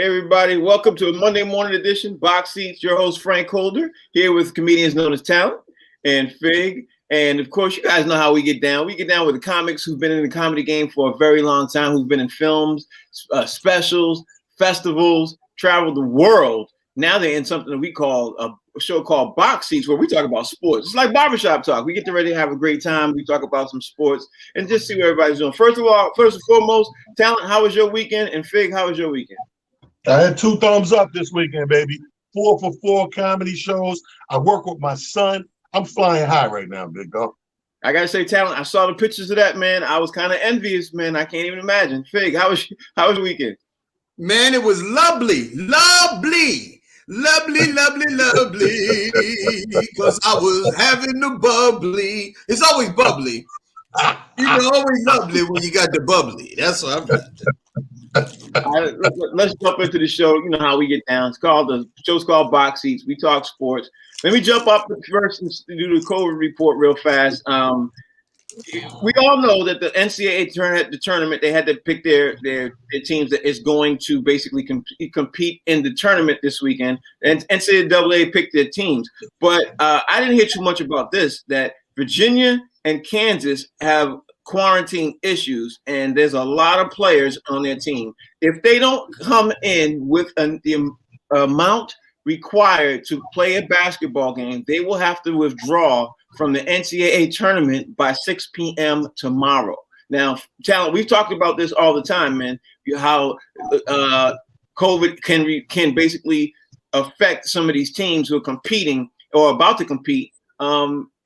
everybody, welcome to a Monday morning edition, Box Seats. Your host, Frank Holder, here with comedians known as Talent and Fig. And of course, you guys know how we get down. We get down with the comics who've been in the comedy game for a very long time, who've been in films, specials, festivals, traveled the world. Now they're in something that we call a show called Box Seats, where we talk about sports. It's like barbershop talk. We get ready to have a great time. We talk about some sports and just see what everybody's doing. First and foremost, Talent, how was your weekend? And Fig, how was your weekend? I had 2 thumbs up this weekend, baby. 4 for 4 comedy shows. I work with my son. I'm flying high right now, big dog. I gotta say, Talent, I saw the pictures of that, man. I was kind of envious, man. I can't even imagine. Fig, how was your weekend? Man, it was lovely, because I was having the bubbly. It's always bubbly. Always lovely when you got the bubbly. That's what I'm trying to. Let's jump into the show. You know how we get down. The show's called Box Seats. We talk sports. Let me jump up first and do the COVID report real fast. We all know that the NCAA tournament, they had to pick their teams that is going to basically compete in the tournament this weekend. And NCAA picked their teams. But I didn't hear too much about this, that Virginia and Kansas have quarantine issues, and there's a lot of players on their team. If they don't come in with the amount required to play a basketball game, they will have to withdraw from the NCAA tournament by 6 p.m. tomorrow. Now, Talent, we've talked about this all the time, man, how COVID can basically affect some of these teams who are competing or about to compete.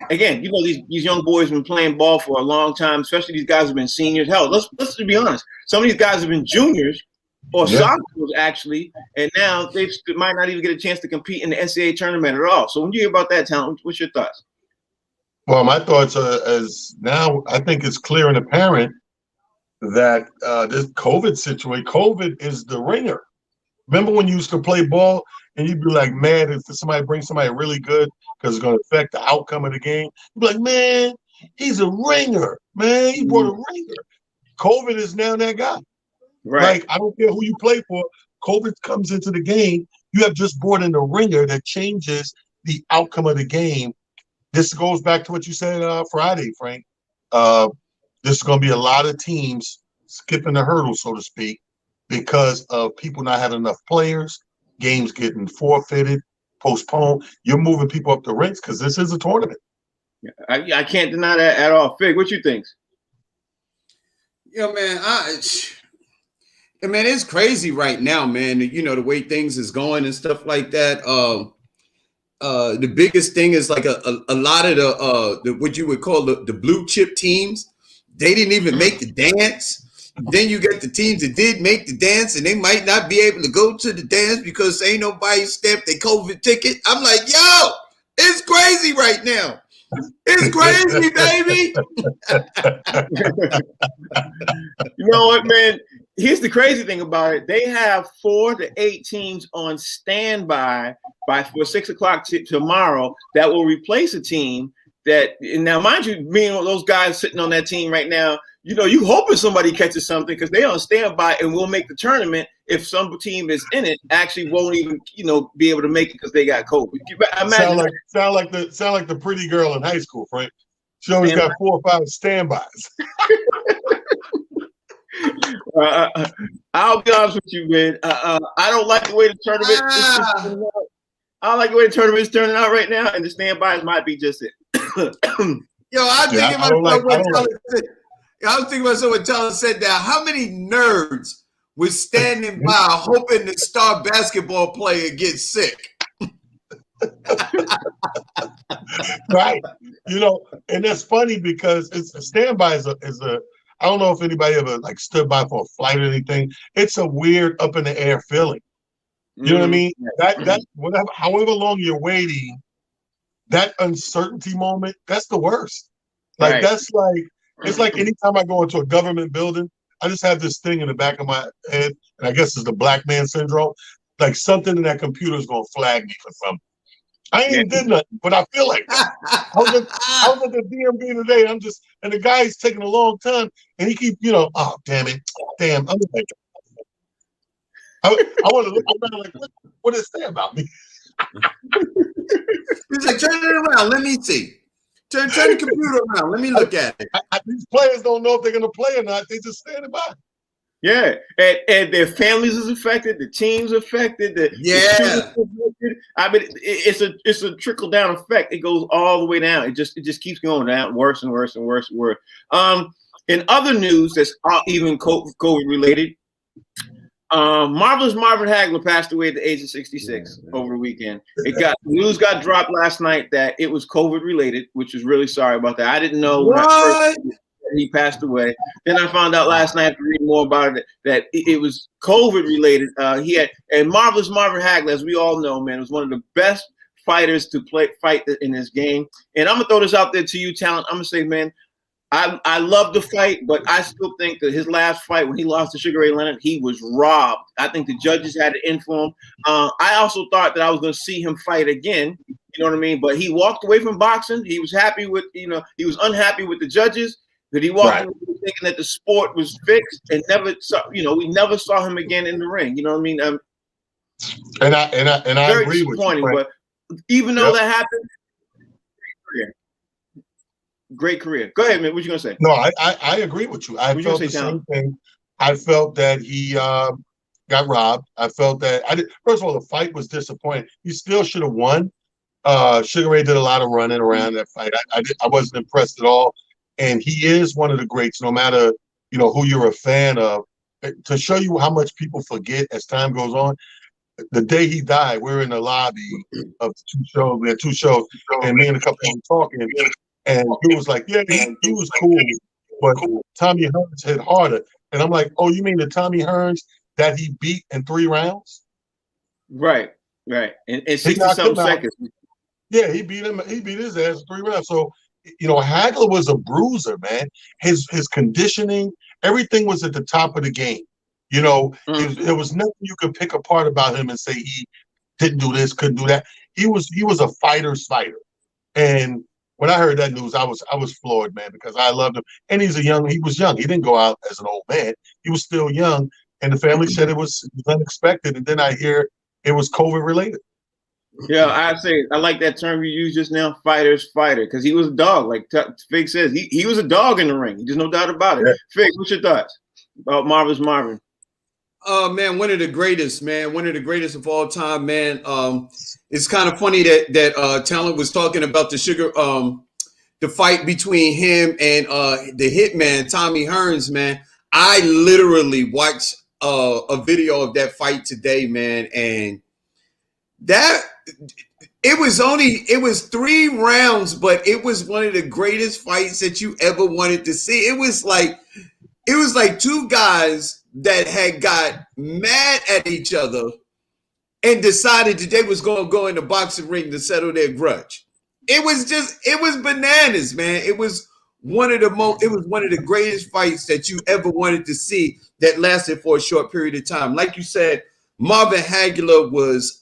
Again, these young boys have been playing ball for a long time, especially these guys have been seniors. Hell, let's be honest. Some of these guys have been juniors or sophomores, actually, and now they might not even get a chance to compete in the NCAA tournament at all. So when you hear about that, Talent, what's your thoughts? Well, my thoughts are, as now I think it's clear and apparent that this COVID situation, COVID is the ringer. Remember when you used to play ball and you'd be like, man, if somebody brings somebody really good because it's going to affect the outcome of the game, you'd be like, man, he's a ringer, man. He brought a ringer. COVID is now that guy. Right. Like, I don't care who you play for. COVID comes into the game. You have just brought in a ringer that changes the outcome of the game. This goes back to what you said Friday, Frank. This is going to be a lot of teams skipping the hurdle, so to speak, because of people not having enough players, games getting forfeited, postponed. You're moving people up the ranks because this is a tournament. I can't deny that at all. Fig, what you think? Man, it's crazy right now, man. The way things is going and stuff like that. The biggest thing is like a lot of the what you would call the blue chip teams. They didn't even make the dance. Then you get the teams that did make the dance, and they might not be able to go to the dance because ain't nobody stamped their COVID ticket. I'm like, yo, it's crazy right now. It's crazy, baby. You know what, man? Here's the crazy thing about it. They have 4 to 8 teams on standby for 6 o'clock tomorrow that will replace a team that, now mind you, being those guys sitting on that team right now, you hoping somebody catches something because they're on standby and will make the tournament. If some team is in it, actually won't even, be able to make it because they got COVID. Sound like the pretty girl in high school, Frank. She always got 4 or 5 standbys. I'll be honest with you, man. I don't like the way the tournament I don't like the way the tournament is turning out right now, and the standbys might be just it. Yo, I was thinking myself when Tyler said that. How many nerds was standing by hoping the star basketball player gets sick? Right. And that's funny because it's a standby is a I don't know if anybody ever like stood by for a flight or anything. It's a weird up in the air feeling. You know what I mean? That whatever, however long you're waiting, that uncertainty moment, that's the worst. Like right. That's like, it's like anytime I go into a government building, I just have this thing in the back of my head, and I guess it's the black man syndrome. Like something in that computer is gonna flag me for something. I ain't even did nothing, but I feel like that. I was at the DMV today, and the guy's taking a long time, and he keep, oh damn it, I'm like, I want to look around like, what does it say about me? He's like, turn it around. Let me see. Turn the computer around. Let me look at it. These players don't know if they're going to play or not. They just standing by. Yeah, and their families is affected. The team's affected. The students affected. I mean, it's a trickle down effect. It goes all the way down. It just keeps going down, worse and worse and worse and worse. In other news that's even COVID related, Marvelous Marvin Hagler passed away at the age of 66 over the weekend. News got dropped last night that it was COVID related, which is really sorry about that. I didn't know What? he passed away. Then I found out last night after reading more about it that it was COVID related. And Marvelous Marvin Hagler, as we all know, man, was one of the best fighters to fight in this game. And I'm gonna throw this out there to you, talent. I'm gonna say, man, I love the fight, but I still think that his last fight when he lost to Sugar Ray Leonard, he was robbed. I think the judges had it in for him. I also thought that I was going to see him fight again. You know what I mean? But he walked away from boxing. He was happy with, he was unhappy with the judges. But he walked away thinking that the sport was fixed, and never saw, we never saw him again in the ring. You know what I mean? And I agree with you. But even though that happened, great career. Go ahead, man. What you gonna say? No, I agree with you. I felt the same thing. I felt that he got robbed. I felt that first of all, the fight was disappointing. He still should have won. Sugar Ray did a lot of running around that fight. I wasn't impressed at all. And he is one of the greats, no matter who you're a fan of. To show you how much people forget as time goes on, the day he died, we were in the lobby of the 2 shows. We had 2 shows, and me and a couple of them talking. And he was like, yeah, he was cool, but Tommy Hearns hit harder. And I'm like, oh, you mean the Tommy Hearns that he beat in 3 rounds? Right. In 60-something seconds. Yeah, he beat him. He beat his ass in 3 rounds. So, Hagler was a bruiser, man. His conditioning, everything was at the top of the game. There was nothing you could pick apart about him and say he didn't do this, couldn't do that. He was a fighter's fighter. And when I heard that news, I was floored, man, because I loved him. And he was young. He didn't go out as an old man. He was still young. And the family said it was unexpected. And then I hear it was COVID related. Yeah, I like that term you used just now, fighter's fighter, because he was a dog. Like Fig says, he was a dog in the ring. There's no doubt about it. Yeah. Fig, what's your thoughts about Marvelous Marvin? Man, one of the greatest, man. One of the greatest of all time, man. It's kind of funny that Talent was talking about the fight between him and the hitman, Tommy Hearns, man. I literally watched a video of that fight today, man. And it was 3 rounds, but it was one of the greatest fights that you ever wanted to see. It was like 2 guys that had got mad at each other and decided that they was going to go in the boxing ring to settle their grudge. It was bananas, man. It was one of the greatest fights that you ever wanted to see that lasted for a short period of time. Like you said, Marvin Hagler was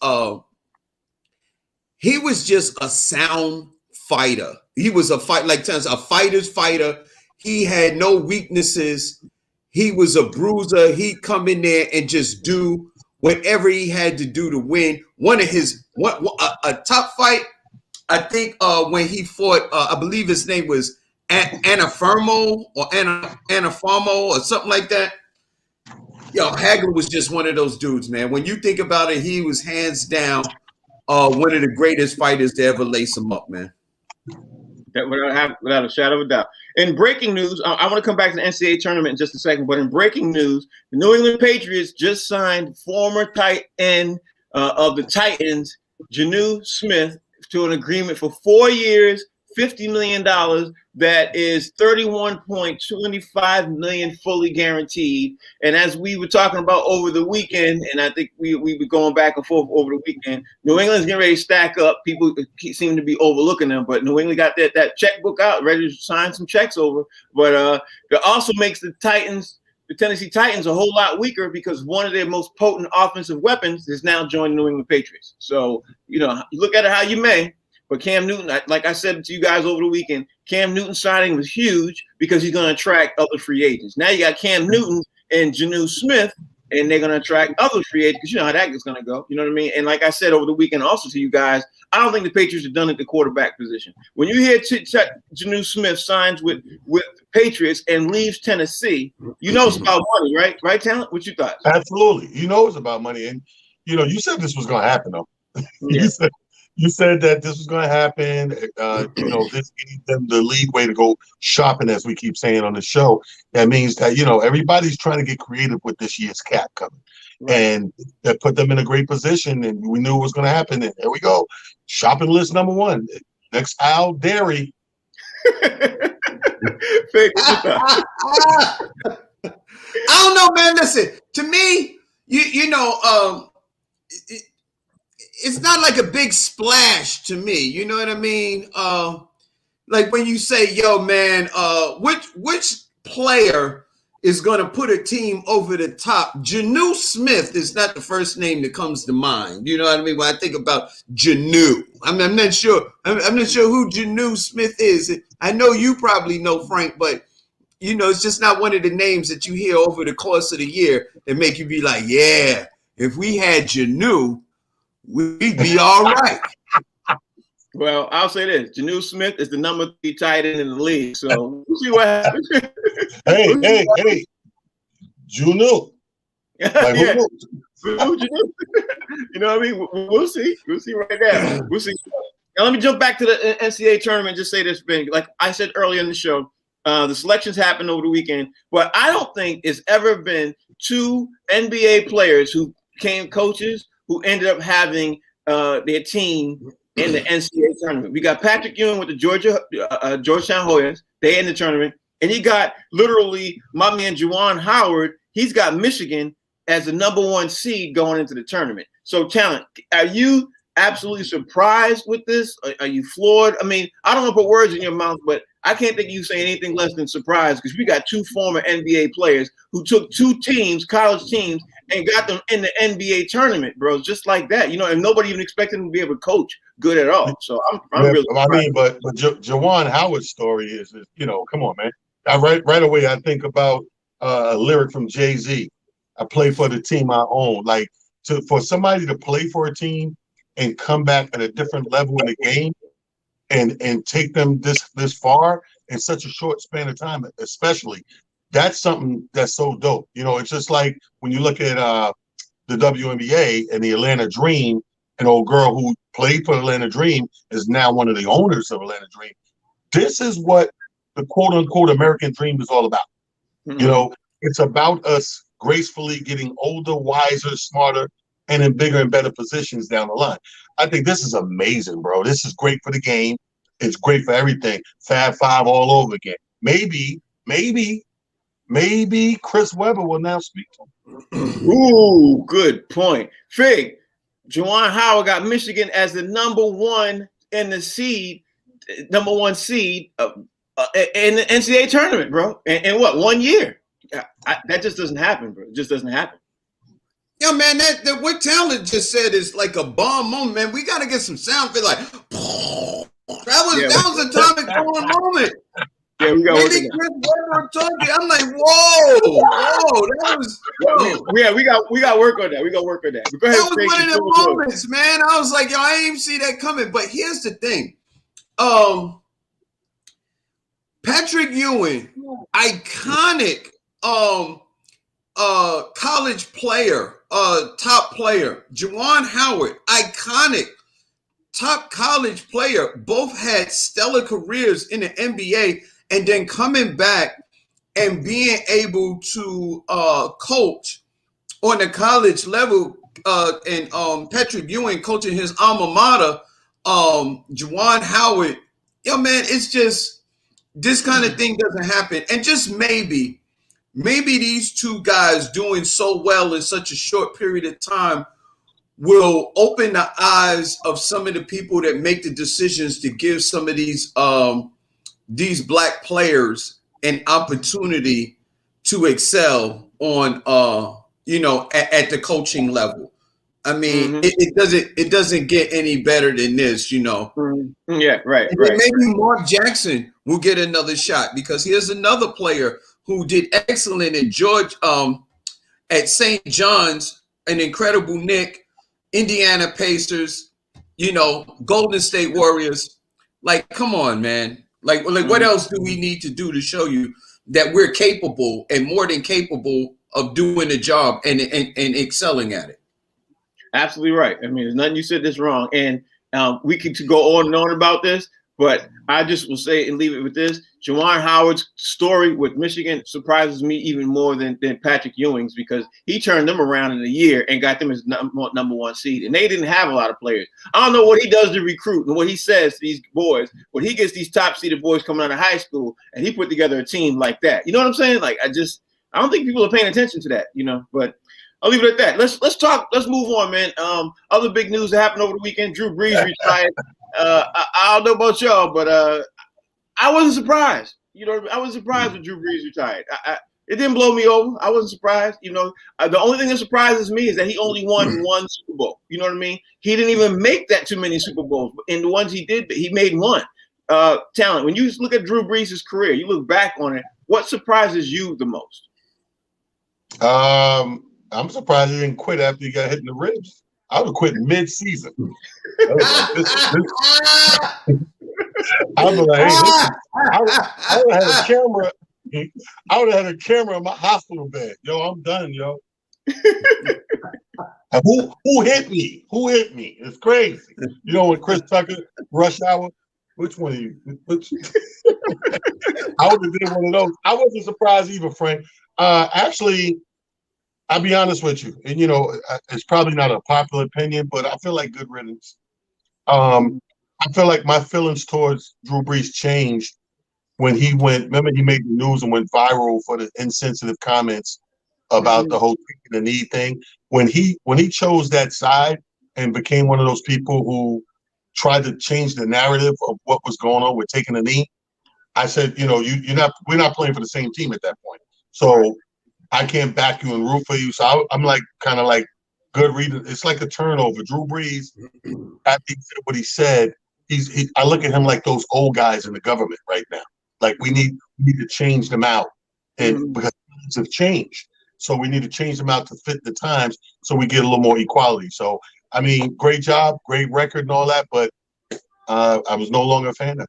he was just a sound fighter. He was a fighter's fighter. He had no weaknesses. He was a bruiser. He'd come in there and just do whatever he had to do to win. A top fight, I think when he fought, I believe his name was Anafermo or Anafamo or something like that. Hagler was just one of those dudes, man. When you think about it, he was hands down one of the greatest fighters to ever lace him up, man. Without a shadow of a doubt. In breaking news, I want to come back to the NCAA tournament in just a second, but in breaking news, the New England Patriots just signed former tight end of the Titans, Jonnu Smith, to an agreement for 4 years, $50 million. That is $31.25 million fully guaranteed. And as we were talking about over the weekend, and I think we were going back and forth over the weekend, New England's getting ready to stack up. People seem to be overlooking them, but New England got that checkbook out, ready to sign some checks over. But it also makes the Tennessee Titans a whole lot weaker because one of their most potent offensive weapons is now joining New England Patriots. So, look at it how you may. But Cam Newton, like I said to you guys over the weekend, Cam Newton's signing was huge because he's going to attract other free agents. Now you got Cam Newton and Jonnu Smith and they're going to attract other free agents because you know how that is going to go. You know what I mean? And like I said over the weekend also to you guys, I don't think the Patriots are done at the quarterback position. When you hear Janu Smith signs with Patriots and leaves Tennessee, you know it's about money, right? Right, Talent? What you thought? Absolutely. You know it's about money. And, you said this was going to happen, though. Yeah. You said that this was going to happen. This gave them the leeway to go shopping, as we keep saying on the show. That means that, everybody's trying to get creative with this year's cap coming. Right. And that put them in a great position, and we knew it was going to happen. And there we go. Shopping list number one. Next Al Dairy. I don't know, man. Listen, to me, it's not like a big splash to me. You know what I mean? Like when you say, yo, man, which player is going to put a team over the top? Janu Smith is not the first name that comes to mind. You know what I mean? When I think about Janu, I'm not sure. I'm not sure who Janu Smith is. I know you probably know, Frank, but it's just not one of the names that you hear over the course of the year that make you be like, yeah, if we had Janu, we'd be all right. Well, I'll say this. Janu Smith is the number 3 tight end in the league. So we'll see what happens. Hey. Junu. Like, yeah. You know what I mean? We'll see. We'll see right now. We'll see. Now, let me jump back to the NCAA tournament and just say this thing. Like I said earlier in the show, the selections happened over the weekend, but I don't think it's ever been 2 NBA players who became coaches who ended up having their team in the NCAA tournament. We got Patrick Ewing with the Georgetown Hoyas. They in the tournament. And he got literally my man Juwan Howard. He's got Michigan as the number 1 seed going into the tournament. So, Talent, are you absolutely surprised with this? Are you floored? I mean, I don't want to put words in your mouth, but I can't think you say anything less than surprised because we got 2 former NBA players who took 2 teams, college teams, and got them in the NBA tournament, bro, just like that. And nobody even expected him to be able to coach good at all. So I'm really surprised. I mean, but Juwan Howard's story is, come on, man. Right away, I think about a lyric from Jay-Z. I play for the team I own. Like, for somebody to play for a team and come back at a different level in the game and take them this far in such a short span of time, especially, that's something that's so dope. It's just like when you look at the WNBA and the Atlanta Dream, an old girl who played for Atlanta Dream is now one of the owners of Atlanta Dream. This is what the quote-unquote American dream is all about. Mm-hmm. It's about us gracefully getting older, wiser, smarter, and in bigger and better positions down the line. I think this is amazing, bro. This is great for the game. It's great for everything. Fab Five all over again. Maybe Chris Webber will now speak to him. Ooh, good point. Fig, Juwan Howard got Michigan as the number 1 in the seed, number 1 seed in the NCAA tournament, bro. In what, 1 year? That just doesn't happen, bro. It just doesn't happen. Yo, man, that what Talent just said is like a bomb moment, man. We got to get some sound for like, that was an atomic bomb moment. Yeah, we got work on that. I'm like, whoa, that was. Yeah, we got work on that. We got work on that. But go ahead, that was one of the moments, man. I was like, yo, I didn't even see that coming. But here's the thing, Patrick Ewing, iconic, college player, top player. Juwan Howard, iconic, top college player. Both had stellar careers in the NBA. And then coming back and being able to coach on the college level, and Patrick Ewing coaching his alma mater, Juwan Howard, man, it's just this kind of thing doesn't happen. And just maybe these 2 guys doing so well in such a short period of time will open the eyes of some of the people that make the decisions to give some of these Black players an opportunity to excel on, at the coaching level. I mean, it doesn't get any better than this, Mm-hmm. Yeah, right. Maybe Mark Jackson will get another shot because here's another player who did excellent in at St. John's, an incredible Nick, Indiana Pacers, Golden State Warriors. Like, come on, man. Like what else do we need to do to show you that we're capable and more than capable of doing the job and excelling at it? Absolutely right. I mean, there's nothing you said that's wrong. And we could go on and on about this, but I just will say and leave it with this. Juwan Howard's story with Michigan surprises me even more than Patrick Ewing's, because he turned them around in a year and got them as number one seed. And they didn't have a lot of players. I don't know what he does to recruit and what he says to these boys, when he gets these top seeded boys coming out of high school and he put together a team like that. You know what I'm saying? Like, I don't think people are paying attention to that, but I'll leave it at that. Let's move on, man. Other big news that happened over the weekend: Drew Brees retired. I don't know about y'all, but I wasn't surprised. I wasn't surprised when Drew Brees retired. It didn't blow me over. I wasn't surprised. The only thing that surprises me is that he only won one Super Bowl. You know what I mean? He didn't even make that too many Super Bowls. In the ones he did, he made one. Talent. When you look at Drew Brees' career, you look back on it, what surprises you the most? I'm surprised he didn't quit after he got hit in the ribs. I would have quit mid-season. I would have like, hey, I would have had a camera. I would have had a camera in my hospital bed. Yo, I'm done, yo. Who hit me? Who hit me? It's crazy. When Chris Tucker, Rush Hour, which one of you? I would have did one of those. I wasn't surprised either, Frank. Actually, I'll be honest with you, and it's probably not a popular opinion, but I feel like good riddance. I feel like my feelings towards Drew Brees changed when he went. Remember, he made the news and went viral for the insensitive comments about the whole taking the knee thing. When he chose that side and became one of those people who tried to change the narrative of what was going on with taking the knee, I said, we're not playing for the same team at that point, so I can't back you and root for you. So I'm like, kind of like good reading. It's like a turnover. Drew Brees, after he said what he said, I look at him like those old guys in the government right now. Like we need to change them out, and because times have changed, so we need to change them out to fit the times, so we get a little more equality. So I mean, great job, great record, and all that, but I was no longer a fan of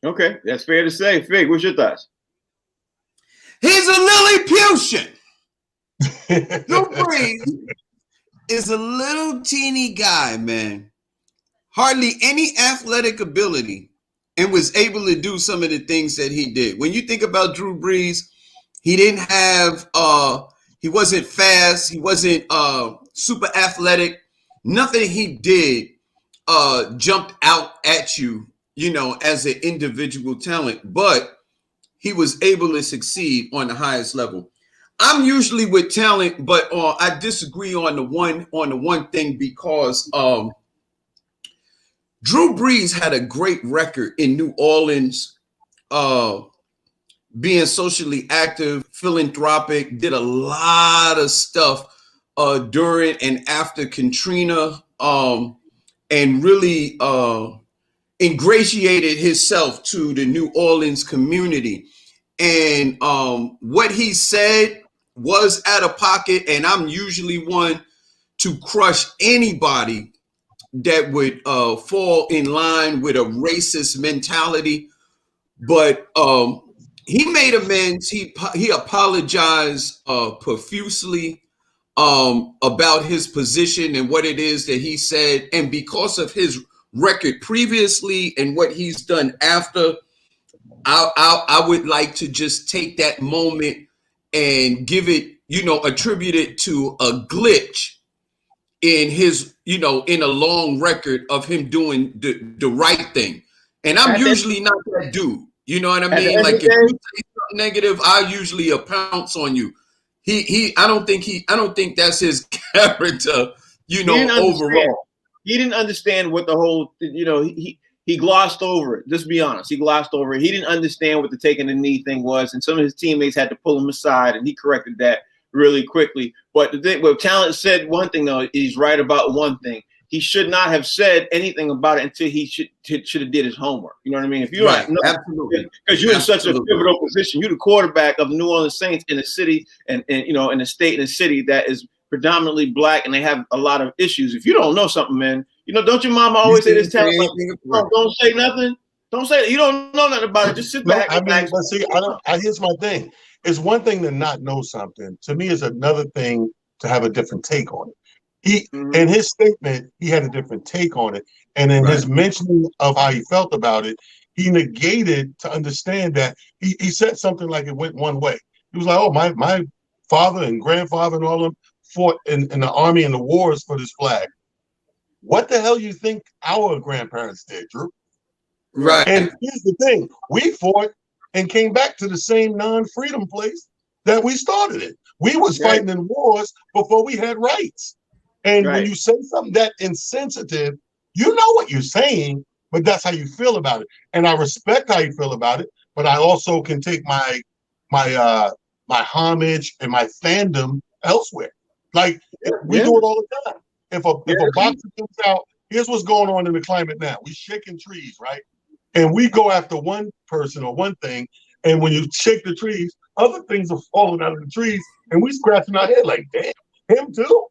it. Okay, that's fair to say. Fig, what's your thoughts? He's a Lilliputian. Drew Brees is a little teeny guy, man. Hardly any athletic ability, and was able to do some of the things that he did. When you think about Drew Brees, he didn't have he wasn't fast, he wasn't super athletic. Nothing he did jumped out at you, as an individual talent, but he was able to succeed on the highest level. I'm usually with talent, but I disagree on the one thing, because Drew Brees had a great record in New Orleans, being socially active, philanthropic, did a lot of stuff during and after Katrina, and really ingratiated himself to the New Orleans community. And what he said was out of pocket, and I'm usually one to crush anybody that would fall in line with a racist mentality. But he made amends. He apologized profusely about his position and what it is that he said. And because of his record previously and what he's done after, I would like to just take that moment and give it, attribute it to a glitch in his, in a long record of him doing the right thing. And I'm usually not that dude. You know what I mean? Like, if you say something negative, I usually pounce on you. I don't think that's his character, overall. He didn't understand what the whole, he glossed over it. Just be honest. He glossed over it. He didn't understand what the taking the knee thing was. And some of his teammates had to pull him aside, and he corrected that really quickly. But the thing, talent said one thing, though, he's right about one thing. he should not have said anything about it until he should have did his homework. You know what I mean? If you're right, absolutely, because you're in such a pivotal position, you're the quarterback of the New Orleans Saints in a city and you know, in a state and a city that is predominantly black and they have a lot of issues. If you don't know something, man, you know, don't your mama always say this? Don't say nothing. Don't say it. You don't know nothing about it. Just sit back. But see, here's my thing. It's one thing to not know something. To me, it's another thing to have a different take on it. In his statement, he had a different take on it. And in his mentioning of how he felt about it, he negated to understand that he said something like it went one way. He was like, oh, my father and grandfather and all of them fought in the army and the wars for this flag. What the hell you think our grandparents did, Drew? Right. And here's the thing. We fought and came back to the same non-freedom place that we started in. We was fighting in wars before we had rights. And when you say something that insensitive, you know what you're saying, but that's how you feel about it. And I respect how you feel about it, but I also can take my homage and my fandom elsewhere. Like we do it all the time. If a boxer comes out, here's what's going on in the climate now. We shaking trees, right? And we go after one person or one thing, and when you shake the trees, other things are falling out of the trees, and we scratching our head like, damn, him too.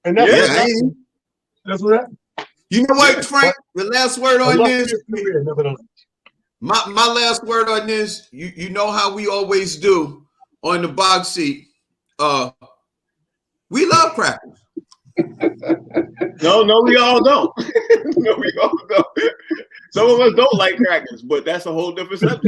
And that's what happened. That's what happened. You know what, Frank? The last word on this. My last word on this. You know how we always do on the box seat. We love crackers. No, we all don't. No, we all don't. Some of us don't like crackers, but that's a whole different subject.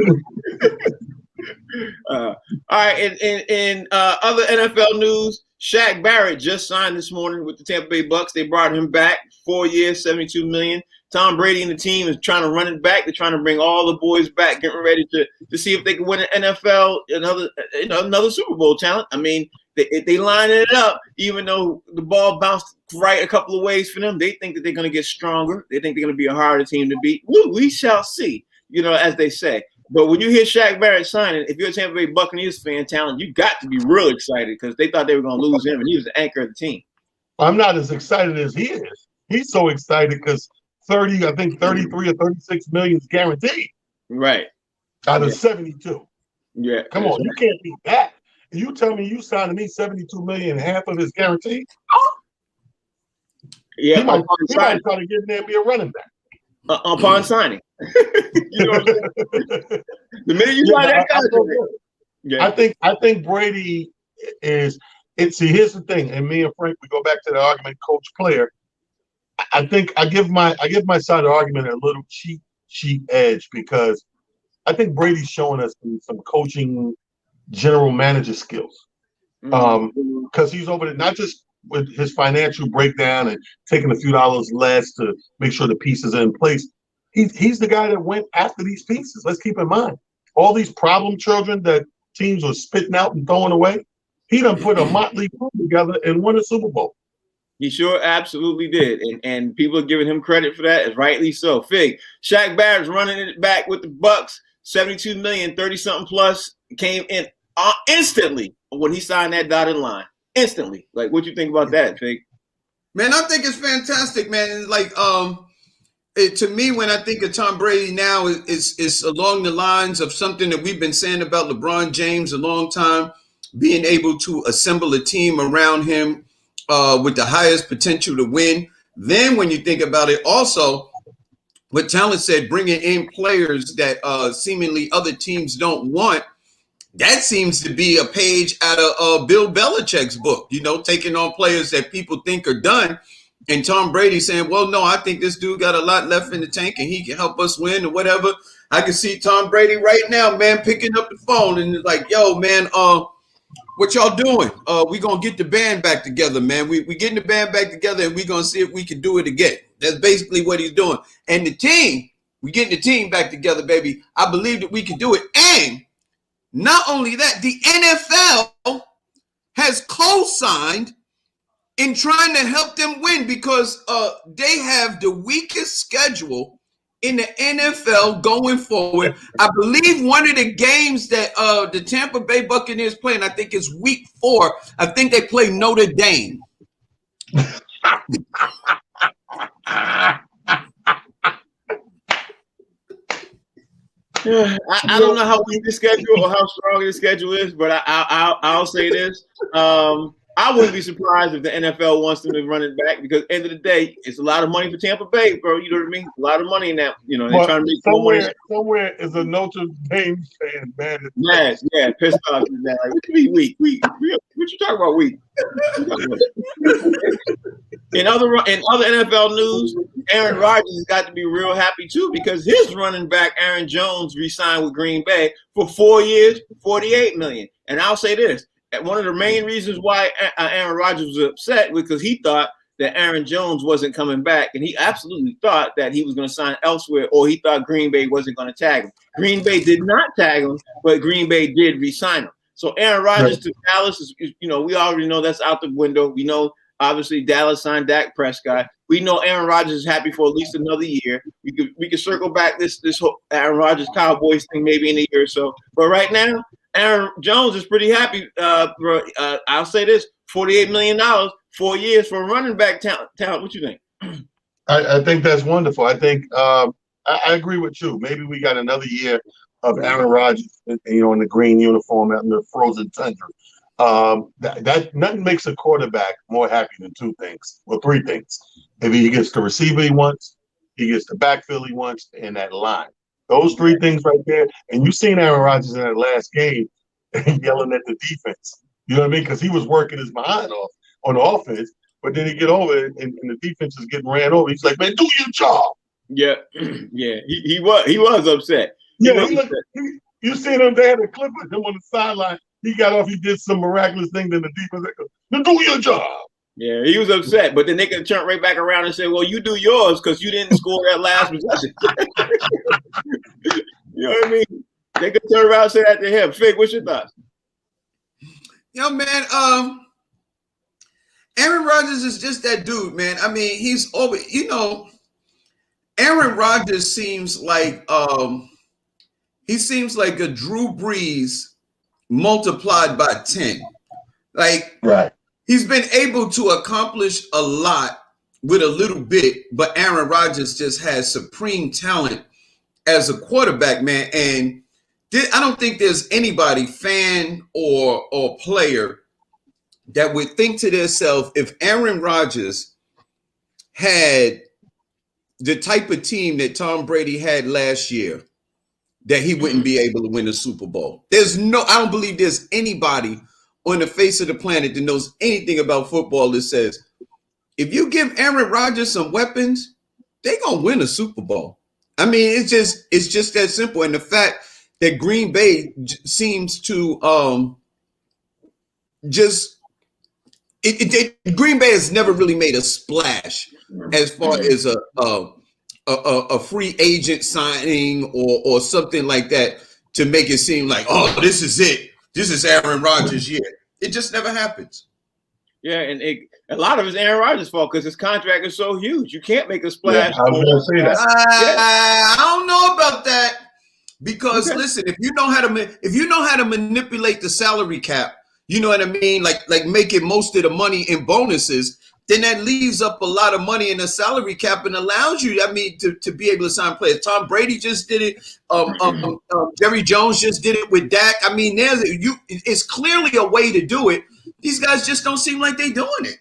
All right, in other NFL news, Shaq Barrett just signed this morning with the Tampa Bay Bucks. They brought him back 4 years, $72 million. Tom Brady and the team is trying to run it back. They're trying to bring all the boys back, getting ready to see if they can win an NFL, another Super Bowl talent. I mean, they line it up, even though the ball bounced right a couple of ways for them. They think that they're going to get stronger. They think they're going to be a harder team to beat. We shall see, as they say. But when you hear Shaq Barrett signing, if you're a Tampa Bay Buccaneers fan talent, you got to be real excited because they thought they were going to lose him, and he was the anchor of the team. I'm not as excited as he is. He's so excited because 33 or 36 million is guaranteed. Right. Out of 72. Yeah. Come on, you can't beat that. You tell me you signed me 72 million, half of his guarantee? Yeah. He might try to get in there and be a running back. Upon signing. You know what I'm saying? The minute you sign that contract. I think Brady is here's the thing, and me and Frank, we go back to the argument coach player. I think I give my side of the argument a little cheap edge because I think Brady's showing us some coaching general manager skills. Because he's over there not just with his financial breakdown and taking a few dollars less to make sure the pieces are in place. He's the guy that went after these pieces. Let's keep in mind all these problem children that teams are spitting out and throwing away. He done put a motley crew together and won a Super Bowl. He sure absolutely did. And people are giving him credit for that, as rightly so. Fig, Shaq Barrett's running it back with the Bucks, 72 million, 30-something plus, came in instantly when he signed that dotted line. Instantly. Like, what you think about that, Fig? Man, I think it's fantastic, man. Like, to me, when I think of Tom Brady now, it's along the lines of something that we've been saying about LeBron James a long time, being able to assemble a team around him with the highest potential to win. Then when you think about it, also, what Talent said, bringing in players that seemingly other teams don't want, that seems to be a page out of Bill Belichick's book, taking on players that people think are done. And Tom Brady saying, well, no, I think this dude got a lot left in the tank and he can help us win or whatever. I can see Tom Brady right now, man, picking up the phone and like, yo, man, what y'all doing? We going to get the band back together, man. We getting the band back together and we going to see if we can do it again. That's basically what he's doing. And the team, we getting the team back together, baby. I believe that we can do it. And not only that, the NFL has co-signed in trying to help them win because they have the weakest schedule in the NFL going forward. I believe one of the games that the Tampa Bay Buccaneers playing, I think is week 4. I think they play Notre Dame. I don't know how weak the schedule or how strong the schedule is, but I'll say this. I wouldn't be surprised if the NFL wants them to run it back because at the end of the day, it's a lot of money for Tampa Bay, bro. You know what I mean? A lot of money in that. You know, they're trying to make more money. Somewhere is a Notre Dame fan mad, yeah, pissed off. Like, what do you mean weak? What you talking about weak? In other NFL news, Aaron Rodgers has got to be real happy too because his running back Aaron Jones re-signed with Green Bay for 4 years, $48 million. And I'll say this: one of the main reasons why Aaron Rodgers was upset because he thought that Aaron Jones wasn't coming back, and he absolutely thought that he was going to sign elsewhere, or he thought Green Bay wasn't going to tag him. Green Bay did not tag him, but Green Bay did re-sign him. So Aaron Rodgers to Dallas is, we already know that's out the window. We know. Obviously, Dallas signed Dak Prescott. We know Aaron Rodgers is happy for at least another year. We could circle back this whole Aaron Rodgers Cowboys thing maybe in a year or so. But right now, Aaron Jones is pretty happy. I'll say this: $48 million, 4 years for running back talent. What you think? I think that's wonderful. I think I agree with you. Maybe we got another year of Aaron Rodgers, in the green uniform out in the frozen tundra. That nothing makes a quarterback more happy than three things. If he gets the receiver he wants, he gets the backfield he wants, and that line. Those three things right there. And you've seen Aaron Rodgers in that last game yelling at the defense. You know what I mean? Because he was working his behind off on the offense, but then he get over it and the defense is getting ran over. He's like, man, do your job. Yeah, yeah. He was upset. Yeah, you seen him? They had a clip of him on the sideline. He got off. He did some miraculous thing. Then the defense like, now do your job. Yeah, he was upset, but then they could turn right back around and say, "Well, you do yours because you didn't score that last possession." You know what I mean? They could turn around and say that to him. Fig, what's your thoughts? Man, Aaron Rodgers is just that dude, man. I mean, he's always, Aaron Rodgers seems like he seems like a Drew Brees multiplied by 10. Like, right. He's been able to accomplish a lot with a little bit, but Aaron Rodgers just has supreme talent as a quarterback, man. And I don't think there's anybody, fan or player, that would think to themselves, if Aaron Rodgers had the type of team that Tom Brady had last year, that he wouldn't be able to win a Super Bowl. I don't believe there's anybody on the face of the planet that knows anything about football that says, if you give Aaron Rodgers some weapons, they're going to win a Super Bowl. I mean, it's just that simple. And the fact that Green Bay seems to Green Bay has never really made a splash as far as a free agent signing or something like that to make it seem like, oh, this is it. This is Aaron Rodgers' year. It just never happens. Yeah, and a lot of it's Aaron Rodgers' fault because his contract is so huge. You can't make a splash. Yeah, I was going to say that. I don't know about that because listen, if you know how to manipulate the salary cap, you know what I mean, like making most of the money in bonuses, then that leaves up a lot of money in the salary cap and allows you, to be able to sign players. Tom Brady just did it. Jerry Jones just did it with Dak. I mean, it's clearly a way to do it. These guys just don't seem like they're doing it.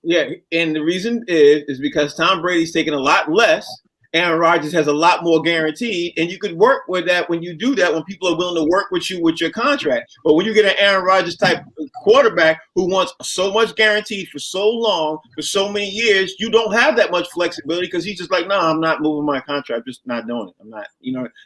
Yeah, and the reason is because Tom Brady's taking a lot less. Aaron Rodgers has a lot more guaranteed, and you could work with that when you do that, when people are willing to work with you with your contract. But when you get an Aaron Rodgers type quarterback who wants so much guaranteed for so long, for so many years, you don't have that much flexibility because he's just like, no, I'm not moving my contract, just not doing it. I'm not,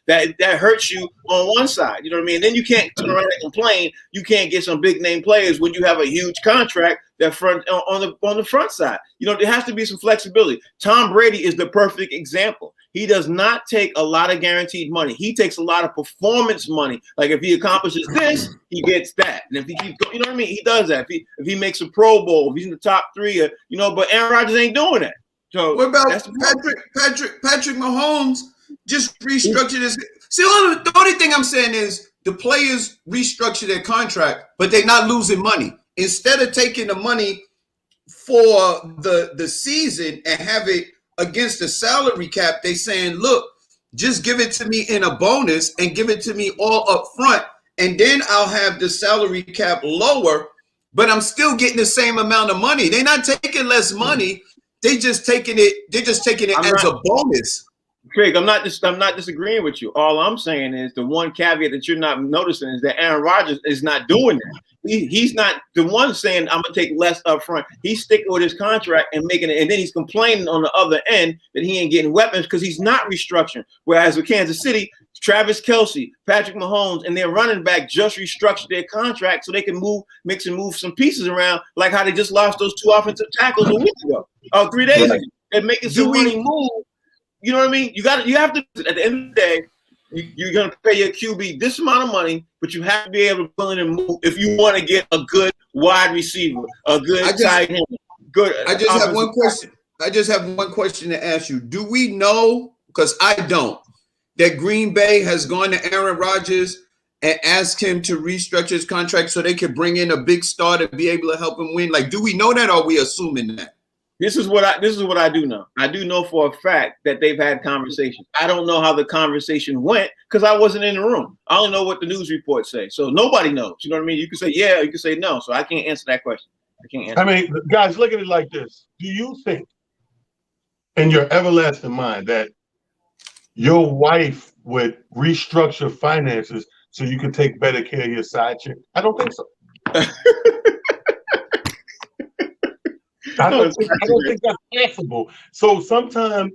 that hurts you on one side. You know what I mean? And then you can't turn around and complain. You can't get some big name players when you have a huge contract that front on the front side. There has to be some flexibility. Tom Brady is the perfect example. He does not take a lot of guaranteed money. He takes a lot of performance money. Like if he accomplishes this, he gets that. And if he keeps going, you know what I mean? He does that. If he makes a Pro Bowl, if he's in the top 3, but Aaron Rodgers ain't doing that. So what about Patrick Mahomes just restructured his? See, the only thing I'm saying is the players restructure their contract, but they're not losing money. Instead of taking the money for the season and have it against the salary cap, they saying, look, just give it to me in a bonus and give it to me all up front, and then I'll have the salary cap lower, but I'm still getting the same amount of money. They're not taking less money. They're just taking it as a bonus. Craig, I'm not disagreeing with you. All I'm saying is the one caveat that you're not noticing is that Aaron Rodgers is not doing that. He's not the one saying I'm gonna take less up front. He's sticking with his contract and making it, and then he's complaining on the other end that he ain't getting weapons because he's not restructuring. Whereas with Kansas City, Travis Kelce, Patrick Mahomes, and their running back just restructured their contract so they can mix and move some pieces around, like how they just lost those 2 offensive tackles a week ago, 3 days ago. They're making some money move. You know what I mean? You have to, at the end of the day, you're going to pay your QB this amount of money, but you have to be able to willing to move if you want to get a good wide receiver, a good tight end. Good. I just have one question. I just have one question to ask you. Do we know, because I don't, that Green Bay has gone to Aaron Rodgers and asked him to restructure his contract so they could bring in a big star to be able to help him win? Like, do we know that, or are we assuming that? This is what I do know. I do know for a fact that they've had conversations. I don't know how the conversation went because I wasn't in the room. I only know what the news reports say. So nobody knows. You know what I mean? You can say yeah, you can say no. So I can't answer that question. I can't answer. I mean, guys, look at it like this. Do you think in your everlasting mind that your wife would restructure finances so you can take better care of your side chick? I don't think so. I don't think that's possible. So sometimes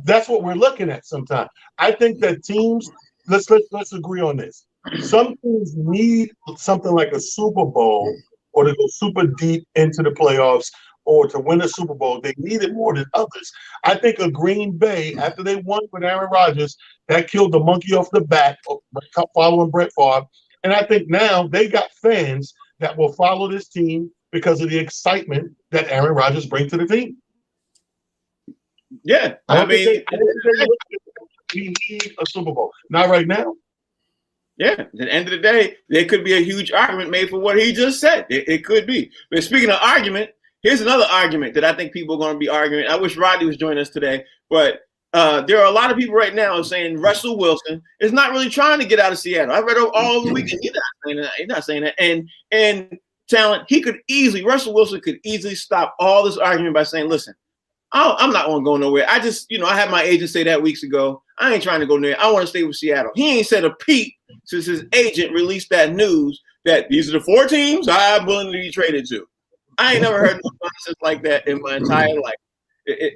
that's what we're looking at. Sometimes I think that teams. Let's agree on this. Some teams need something like a Super Bowl or to go super deep into the playoffs or to win a Super Bowl. They need it more than others. I think a Green Bay, after they won with Aaron Rodgers, that killed the monkey off the back following Brett Favre. And I think now they got fans that will follow this team because of the excitement that Aaron Rodgers brings to the team. Yeah, I mean, we need a Super Bowl. Not right now. Yeah, at the end of the day, there could be a huge argument made for what he just said. It could be. But speaking of argument, here's another argument that I think people are going to be arguing. I wish Rodney was joining us today, but there are a lot of people right now saying Russell Wilson is not really trying to get out of Seattle. I read all the weekend. He's not saying that. And talent, Russell Wilson could easily stop all this argument by saying, listen, I'm not going to go nowhere. I just, I had my agent say that weeks ago. I ain't trying to go there. I want to stay with Seattle. He ain't said a peep since his agent released that news that these are the 4 teams I'm willing to be traded to. I ain't never heard no nonsense like that in my entire life.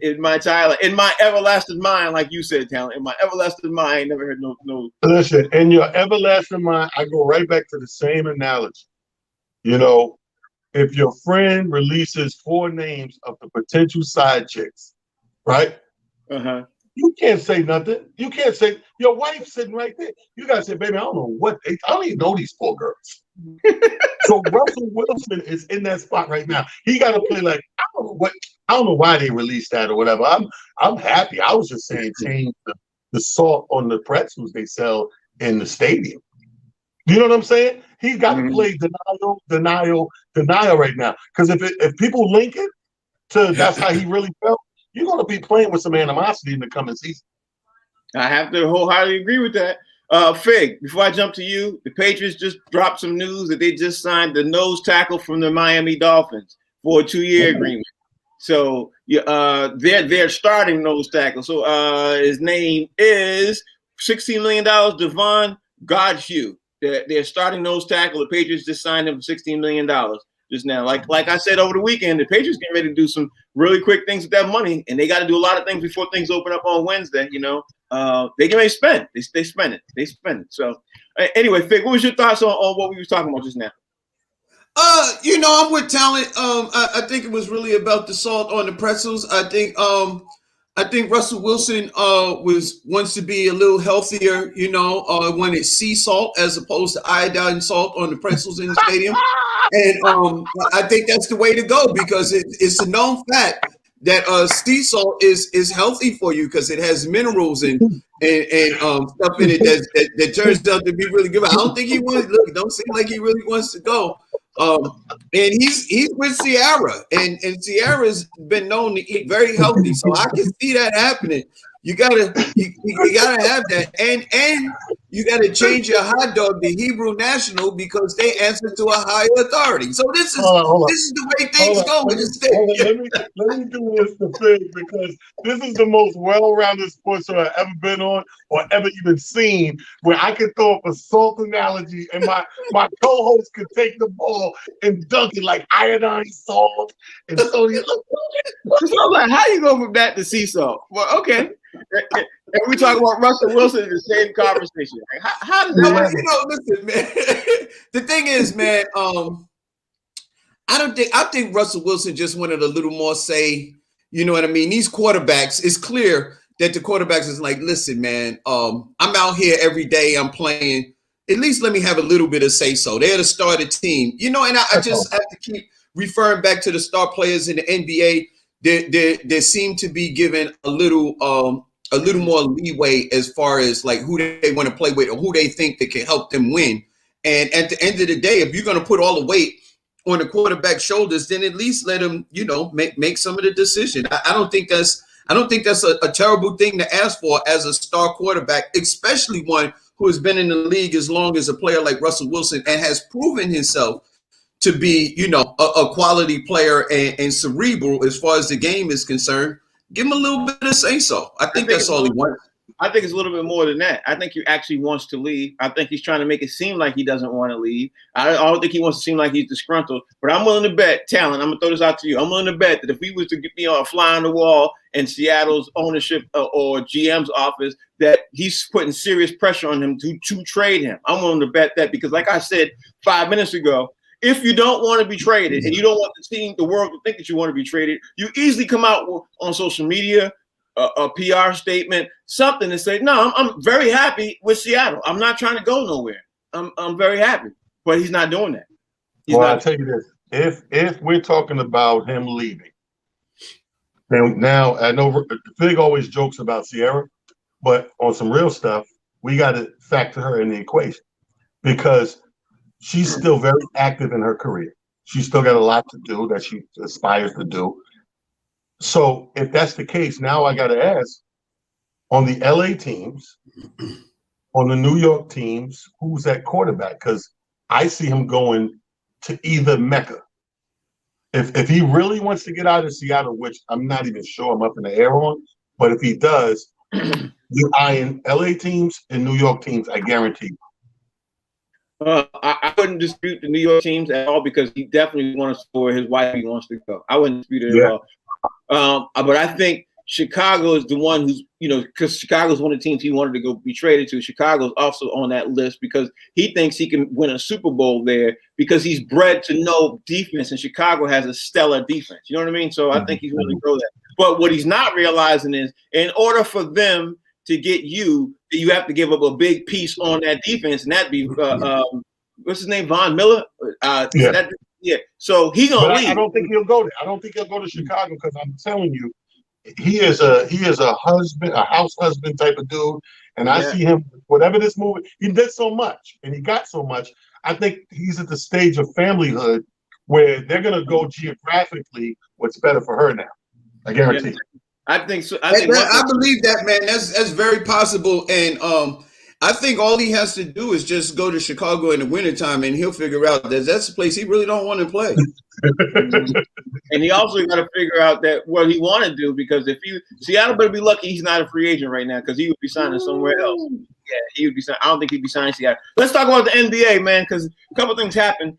In my everlasting mind, like you said, talent. In my everlasting mind, I ain't never heard no. Listen, in your everlasting mind, I go right back to the same analogy. If your friend releases 4 names of the potential side chicks, right? Uh-huh. You can't say nothing. You can't say your wife's sitting right there. You gotta say, baby, I don't even know these 4 girls. So Russell Wilson is in that spot right now. He got to play like I don't know why they released that or whatever. I'm happy. I was just saying change the salt on the pretzels they sell in the stadium. You know what I'm saying? He's got to play denial right now. Because if people link it to that's how he really felt, you're going to be playing with some animosity in the coming season. I have to wholeheartedly agree with that. Fig, before I jump to you, the Patriots just dropped some news that they just signed the nose tackle from the Miami Dolphins for a 2-year agreement. So they're starting nose tackle. So his name is $16 million, Devon Godhue. They're starting nose tackle. The Patriots just signed him for $16 million just now. Like I said over the weekend, the Patriots getting ready to do some really quick things with that money, and they got to do a lot of things before things open up on Wednesday. They can spend. They spend it. So anyway, Fig, what was your thoughts on what we were talking about just now? I'm with talent. I think it was really about the salt on the pretzels. I think Russell Wilson wants to be a little healthier, when it's sea salt as opposed to iodine salt on the pretzels in the stadium. And I think that's the way to go because it's a known fact that sea salt is healthy for you because it has minerals and stuff in it that turns out to be really good. But I don't think he wants. Look, it don't seem like he really wants to go. And he's with Sierra, and Sierra's been known to eat very healthy, so I can see that happening. You gotta have that, and you gotta change your hot dog to Hebrew National because they answer to a higher authority. So this is the way things go in the state. Let me do this to Fig because this is the most well-rounded sports show I've ever been on or ever even seen, where I could throw up a salt analogy and my co-host could take the ball and dunk it like iodine salt and sodium. So I'm like, how you go from that to sea salt? Well, okay. And we talk about Russell Wilson in the same conversation. Like, how does that? Listen, man. The thing is, man, I think Russell Wilson just wanted a little more say. You know what I mean? These quarterbacks, it's clear that the quarterbacks is like, listen, man, I'm out here every day. I'm playing. At least let me have a little bit of say so. They're the starter team, you know. And I just have to keep referring back to the star players in the NBA. They seem to be given a little more leeway as far as like who they want to play with or who they think that can help them win. And at the end of the day, if you're going to put all the weight on the quarterback's shoulders, then at least let him, make some of the decision. I don't think that's a terrible thing to ask for as a star quarterback, especially one who has been in the league as long as a player like Russell Wilson and has proven himself to be, a quality player and cerebral as far as the game is concerned. Give him a little bit of say so. I think that's all he wants. I think it's a little bit more than that. I think he actually wants to leave. I think he's trying to make it seem like he doesn't want to leave. I don't think he wants to seem like he's disgruntled. But I'm willing to bet, Talon, I'm going to throw this out to you. I'm willing to bet that if we was to get a fly on the wall in Seattle's ownership or GM's office, that he's putting serious pressure on him to trade him. I'm willing to bet that because, like I said 5 minutes ago, if you don't want to be traded and you don't want the world to think that you want to be traded, you easily come out on social media, a PR statement, something and say, no, I'm very happy with Seattle. I'm not trying to go nowhere. I'm very happy. But he's not doing that. I'll tell you this. If we're talking about him leaving, now I know Fig always jokes about Sierra, but on some real stuff, we got to factor her in the equation because she's still very active in her career. She's still got a lot to do that she aspires to do. So if that's the case, now I got to ask, on the LA teams, on the New York teams, who's that quarterback? Because I see him going to either Mecca. If he really wants to get out of Seattle, which I'm not even sure, I'm up in the air on, but if he does, you're eyeing LA teams and New York teams, I guarantee you. I wouldn't dispute the New York teams at all because he definitely wants to where his wife wants to go. I wouldn't dispute it at all. But I think Chicago is the one who's, because Chicago's one of the teams he wanted to go be traded to. Chicago's also on that list because he thinks he can win a Super Bowl there because he's bred to know defense, and Chicago has a stellar defense. You know what I mean? So I think he's going to go there. But what he's not realizing is in order for them to get you have to give up a big piece on that defense, and that'd be what's his name, Von Miller. So he's gonna leave. I don't think he'll go there. I don't think he'll go to Chicago because I'm telling you, he is a husband, a house husband type of dude, and I see him. Whatever this movie, he did so much, and he got so much. I think he's at the stage of familyhood where they're gonna go geographically. What's better for her now? I guarantee. I think so. I believe that, man. That's very possible. And I think all he has to do is just go to Chicago in the wintertime and he'll figure out that that's a place he really don't want to play. And he also got to figure out that what he want to do, because if Seattle better be lucky he's not a free agent right now because he would be signing somewhere else. Yeah, he would be signing. I don't think he'd be signing Seattle. Let's talk about the NBA, man, because a couple things happened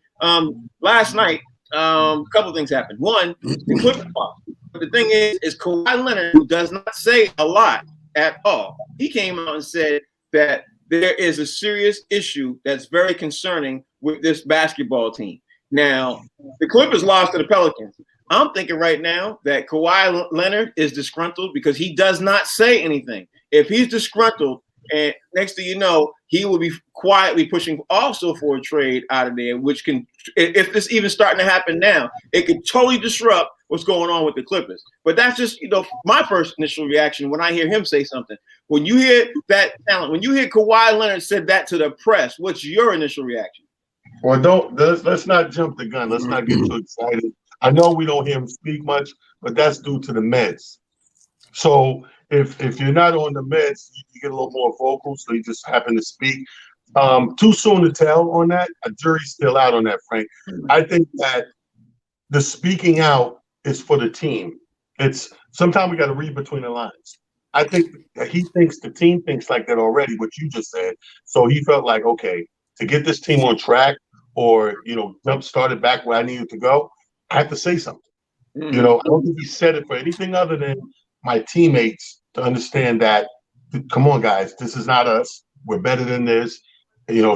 last night. A couple things happened. One, the Clippers lost. But the thing is Kawhi Leonard, who does not say a lot at all, he came out and said that there is a serious issue that's very concerning with this basketball team. Now, the Clippers lost to the Pelicans. I'm thinking right now that Kawhi Leonard is disgruntled because he does not say anything. If he's disgruntled, and next thing you know, he will be quietly pushing also for a trade out of there, which can, if this even starting to happen now, it could totally disrupt what's going on with the Clippers. But that's just, my first initial reaction when I hear him say something. When you hear that talent, when you hear Kawhi Leonard said that to the press, what's your initial reaction? Well, let's not jump the gun. Let's not get too excited. I know we don't hear him speak much, but that's due to the meds. So if you're not on the meds, you get a little more vocal, so you just happen to speak. Too soon to tell on that. A jury's still out on that, Frank. I think that the speaking out is for the team. It's sometimes we got to read between the lines. I think that he thinks the team thinks like that already, what you just said. So he felt like, okay, to get this team on track or, jump started back where I needed to go, I have to say something. Mm-hmm. I don't think he said it for anything other than my teammates to understand that, come on, guys, this is not us. We're better than this.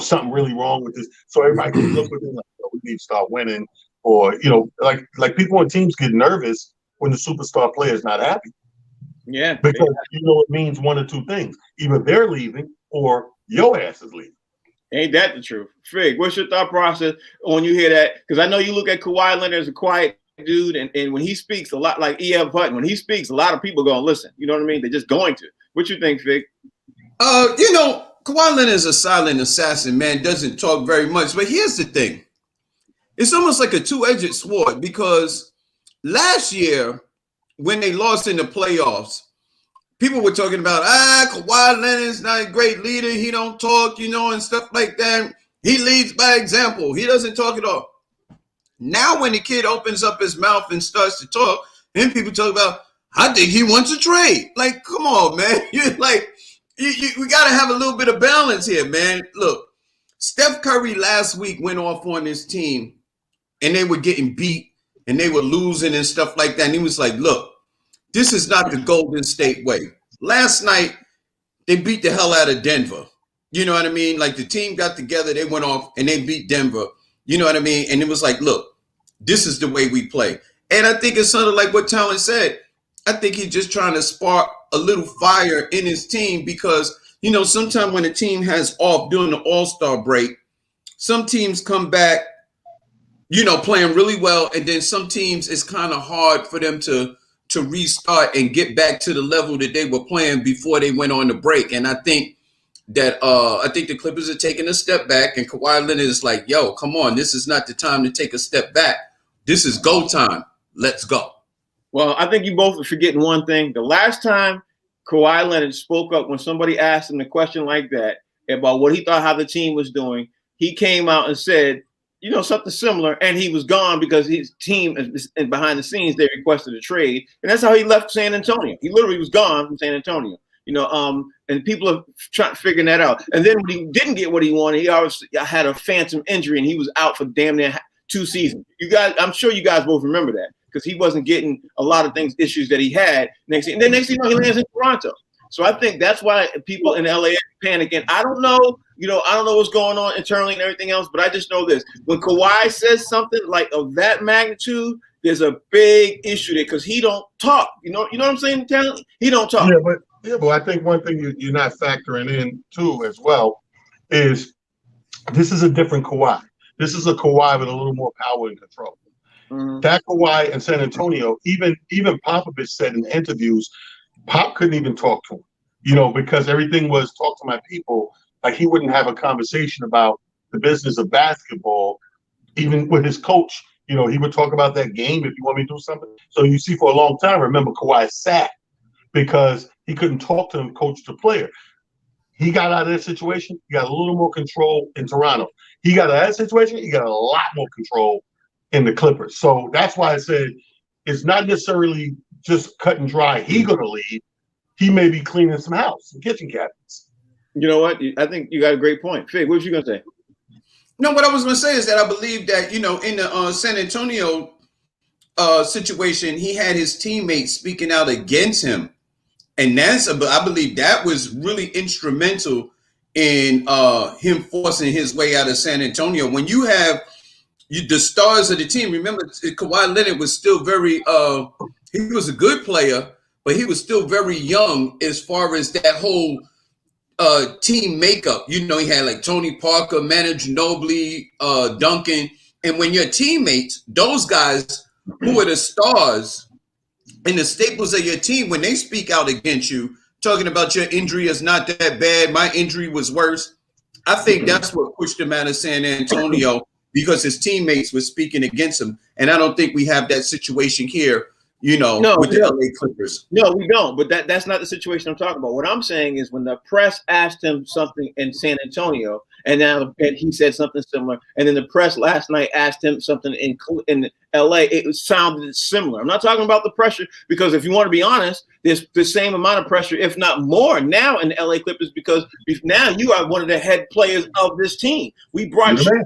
Something really wrong with this. So everybody can look within like, we need to start winning. Or, like people on teams get nervous when the superstar player is not happy. Yeah. Because it means one or two things. Either they're leaving or your ass is leaving. Ain't that the truth? Fig, what's your thought process when you hear that? Because I know you look at Kawhi Leonard as a quiet dude, and when he speaks a lot, like E.F. Hutton, when he speaks, a lot of people going to listen. You know what I mean? They're just going to. What you think, Fig? Kawhi Leonard is a silent assassin, man, doesn't talk very much. But here's the thing. It's almost like a two-edged sword because last year, when they lost in the playoffs, people were talking about, Kawhi Leonard's not a great leader. He don't talk, and stuff like that. He leads by example. He doesn't talk at all. Now when the kid opens up his mouth and starts to talk, then people talk about, I think he wants a trade. Like, come on, man. You're like, we got to have a little bit of balance here, man. Look, Steph Curry last week went off on his team, and they were getting beat, and they were losing and stuff like that. And he was like, look, this is not the Golden State way. Last night, they beat the hell out of Denver. You know what I mean? Like the team got together, they went off, and they beat Denver. You know what I mean? And it was like, look, this is the way we play. And I think it's sort of like what Talon said. I think he's just trying to spark a little fire in his team because, sometimes when a team has off during the All-Star break, some teams come back, playing really well. And then some teams, it's kind of hard for them to restart and get back to the level that they were playing before they went on the break. And I think that the Clippers are taking a step back, and Kawhi Leonard is like, yo, come on, this is not the time to take a step back. This is go time. Let's go. Well, I think you both are forgetting one thing. The last time Kawhi Leonard spoke up when somebody asked him a question like that about what he thought how the team was doing, he came out and said, something similar, and he was gone because his team and behind the scenes, they requested a trade. And that's how he left San Antonio. He literally was gone from San Antonio. And people are figuring that out. And then when he didn't get what he wanted, he obviously had a phantom injury, and he was out for damn near 2 seasons. You guys, I'm sure you guys both remember that because he wasn't getting a lot of issues that he had. Next thing he lands in Toronto. So I think that's why people in LA are panicking. I don't know, I don't know what's going on internally and everything else, but I just know this: when Kawhi says something like of that magnitude, there's a big issue there because he don't talk. You know what I'm saying, Talent? He don't talk. Yeah, but I think one thing you're not factoring in too as well is this is a different Kawhi. This is a Kawhi with a little more power and control. Mm-hmm. That Kawhi in San Antonio, even Popovich said in interviews, Pop couldn't even talk to him, because everything was talk to my people. Like he wouldn't have a conversation about the business of basketball, even with his coach. He would talk about that game if you want me to do something. So you see, for a long time, remember Kawhi sat because he couldn't talk to him, coach to player. He got out of that situation. He got a little more control in Toronto. He got out of that situation. He got a lot more control in the Clippers. So that's why I said it's not necessarily just cut and dry. He going to leave. He may be cleaning some house, some kitchen cabinets. You know what? I think you got a great point. Fig, what was you going to say? No, what I was going to say is that I believe that, in the San Antonio situation, he had his teammates speaking out against him. And I believe that was really instrumental in him forcing his way out of San Antonio. When you have the stars of the team, remember Kawhi Leonard was still very, he was a good player, but he was still very young as far as that whole team makeup. He had like Tony Parker, Manu Ginobili, Duncan. And when your teammates, those guys who are the stars and the staples of your team, when they speak out against you, talking about your injury is not that bad, my injury was worse, I think that's what pushed him out of San Antonio because his teammates were speaking against him. And I don't think we have that situation here, with the LA Clippers. No, we don't. But that's not the situation I'm talking about. What I'm saying is when the press asked him something in San Antonio, and he said something similar, and then the press last night asked him something in LA, it sounded similar. I'm not talking about the pressure, because if you want to be honest, there's the same amount of pressure, if not more, now in the LA Clippers, because now you are one of the head players of this team. We brought you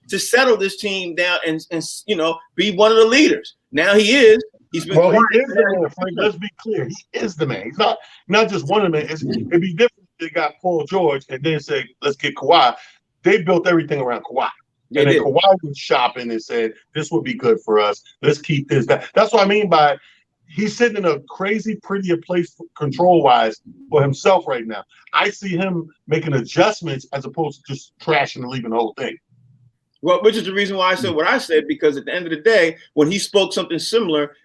to settle this team down and be one of the leaders. Now he is. He is the man, Frank. Let's be clear. He is the man. He's not just one of the men. It'd be different if they got Paul George and then say, let's get Kawhi. They built everything around Kawhi. And then Kawhi was shopping and said, this would be good for us. Let's keep this. That's what I mean by he's sitting in a crazy prettier place control-wise for himself right now. I see him making adjustments as opposed to just trashing and leaving the whole thing. Well, which is the reason why I said what I said, because at the end of the day, when he spoke something similar,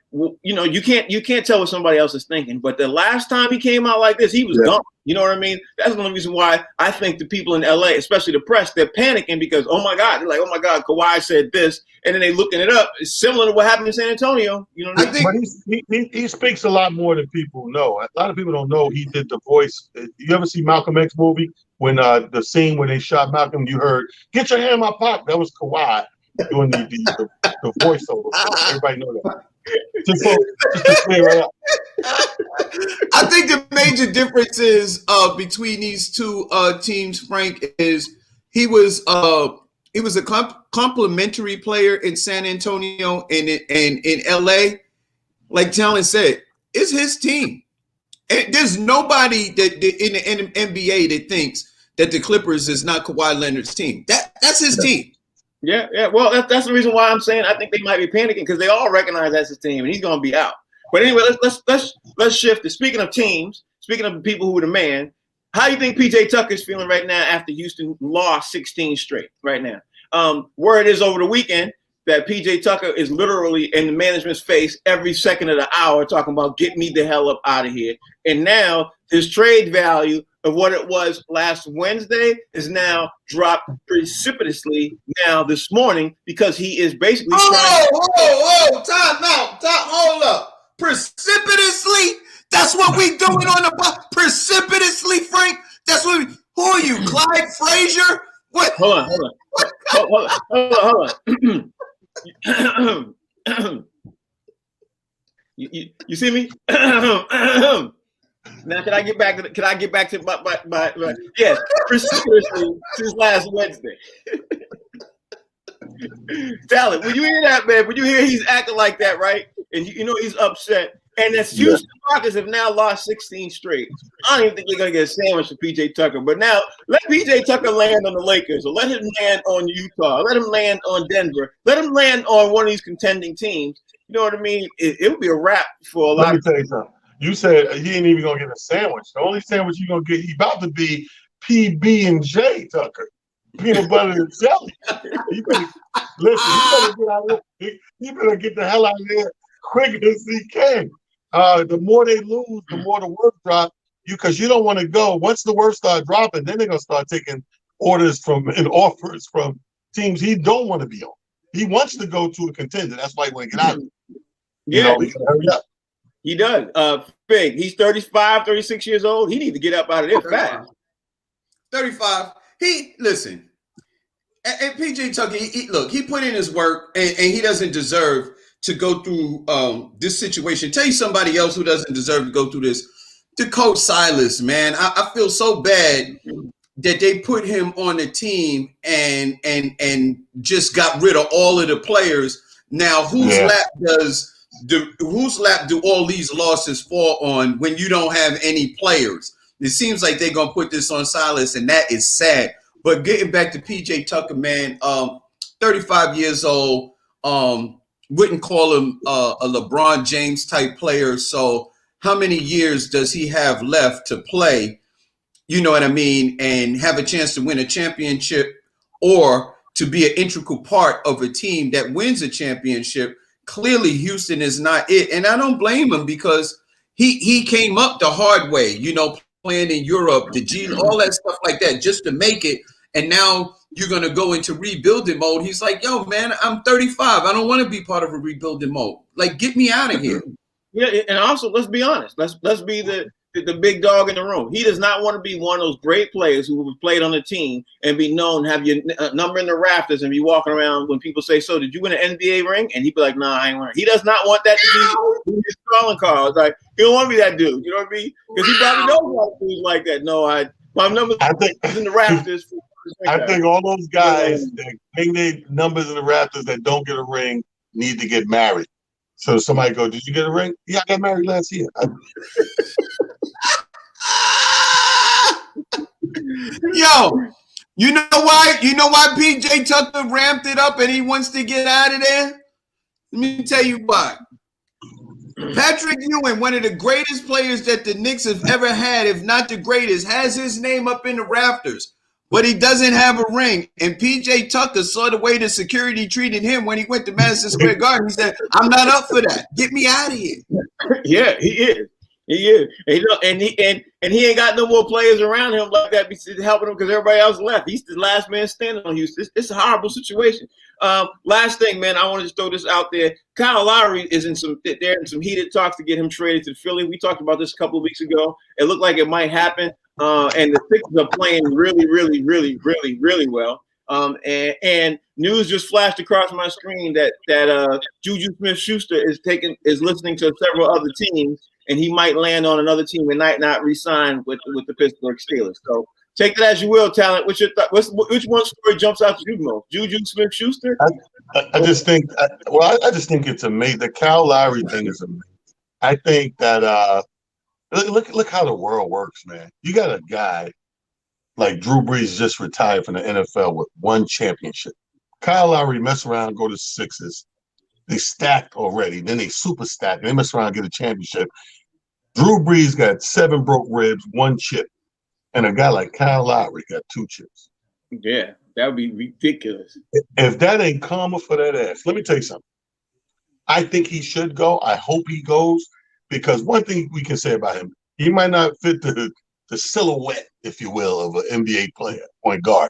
you can't tell what somebody else is thinking. But the last time he came out like this, he was gone. You know what I mean? That's the only reason why I think the people in LA, especially the press, they're panicking because, oh my God, they're like, oh my God, Kawhi said this, and then they looking it up. It's similar to what happened in San Antonio. You know what I mean? But he speaks a lot more than people know. A lot of people don't know he did the voice. You ever see Malcolm X movie when the scene when they shot Malcolm? You heard, "Get your hand in my pocket." That was Kawhi doing the voiceover. Everybody know that. Just to clear it up. I think the major difference is between these two teams, Frank, is he was a complimentary player in San Antonio and in LA. Like Talon said, it's his team. And there's nobody that in the NBA that thinks that the Clippers is not Kawhi Leonard's team. That's his team. Yeah. Well, that's the reason why I'm saying I think they might be panicking, because they all recognize that's his team and he's going to be out. But anyway, let's shift it. Speaking of teams, speaking of the people who demand, how do you think PJ Tucker's feeling right now after Houston lost 16 straight right now? Word is over the weekend that PJ Tucker is literally in the management's face every second of the hour talking about get me the hell up out of here. And now his trade value of what it was last Wednesday is now dropped precipitously now this morning, because he is basically time out. Hold up. Precipitously? That's what we doing on the precipitously, Frank? That's what who are you, Clyde Frazier? What? Hold on. You see me? Now, can I get back to my yes, precipitously since last Wednesday. Talent, when you hear that, man, when you hear he's acting like that, right? And he's upset. And that's Houston Rockets have now lost 16 straight. I don't even think they're going to get a sandwich for PJ Tucker. But now let PJ Tucker land on the Lakers, or let him land on Utah, let him land on Denver, let him land on one of these contending teams. You know what I mean? It would be a wrap for a lot. Let me tell you something. You said he ain't even going to get a sandwich. The only sandwich you're going to get, he about to be PB&J Tucker. Peanut butter and jelly. You better get out of there. He better get the hell out of there quick as he can. The more they lose, the more the work drop. Because you don't want to go. Once the work start dropping, then they're gonna start taking orders and offers from teams he don't want to be on. He wants to go to a contender. That's why he want to get out of it. He gotta hurry up. He does. Fig, he's 35, 36 years old. He needs to get up out of there fast. 35. Listen, and PJ Tucker, he put in his work, and he doesn't deserve to go through this situation. Tell you somebody else who doesn't deserve to go through this. The coach Silas, man. I feel so bad that they put him on the team and just got rid of all of the players. Now, whose lap do all these losses fall on when you don't have any players? It seems like they're gonna put this on Silas, and that is sad. But getting back to PJ Tucker, man, 35 years old, wouldn't call him a LeBron James type player. So how many years does he have left to play? You know what I mean? And have a chance to win a championship or to be an integral part of a team that wins a championship. Clearly, Houston is not it. And I don't blame him, because he came up the hard way, playing in Europe, the G, all that stuff like that, just to make it. and now you're going to go into rebuilding mode. He's like, yo, man, I'm 35. I don't want to be part of a rebuilding mode. Like, get me out of here. Yeah, and also let's be honest. Let's be the big dog in the room. He does not want to be one of those great players who have played on the team and be known, have your number in the rafters, and be walking around when people say, "So, did you win an NBA ring?" And he'd be like, "Nah, I ain't won." He does not want that to be his calling card. It's like, he don't want to be that dude. You know what I mean? Because he probably knows a lot of dudes like that. No, my number is in the rafters. I think all those guys that hang their numbers in the rafters that don't get a ring need to get married. So somebody go, "Did you get a ring?" "Yeah, I got married last year." Yo, you know why? You know why PJ Tucker ramped it up and he wants to get out of there? Let me tell you why. Patrick Ewing, one of the greatest players that the Knicks have ever had, if not the greatest, has his name up in the rafters, but he doesn't have a ring. And PJ Tucker saw the way the security treated him when he went to Madison Square Garden. He said, "I'm not up for that. Get me out of here." Yeah, he is. He is. And he ain't got no more players around him like that helping him because everybody else left. He's the last man standing on Houston. It's a horrible situation. Last thing, man, I want to just throw this out there. Kyle Lowry is in some heated talks to get him traded to Philly. We talked about this a couple of weeks ago. It looked like it might happen. And the Sixers are playing really, really, really, really, really well. And news just flashed across my screen that Juju Smith-Schuster is listening to several other teams, and he might land on another team and might not re-sign with the Pittsburgh Steelers. So take that as you will, talent. What's your which one story jumps out to you most? Juju Smith-Schuster? I just think it's amazing. The Kyle Lowry thing is amazing. I think that look how the world works, man. You got a guy like Drew Brees just retired from the NFL with one championship. Kyle Lowry mess around, go to Sixers. They stacked already. Then they super stacked. They mess around and get a championship. Drew Brees got 7 broke ribs, 1 chip. And a guy like Kyle Lowry got 2 chips. Yeah, that would be ridiculous. If that ain't karma for that ass, let me tell you something. I think he should go. I hope he goes. Because one thing we can say about him, he might not fit the silhouette, if you will, of an NBA player, point guard.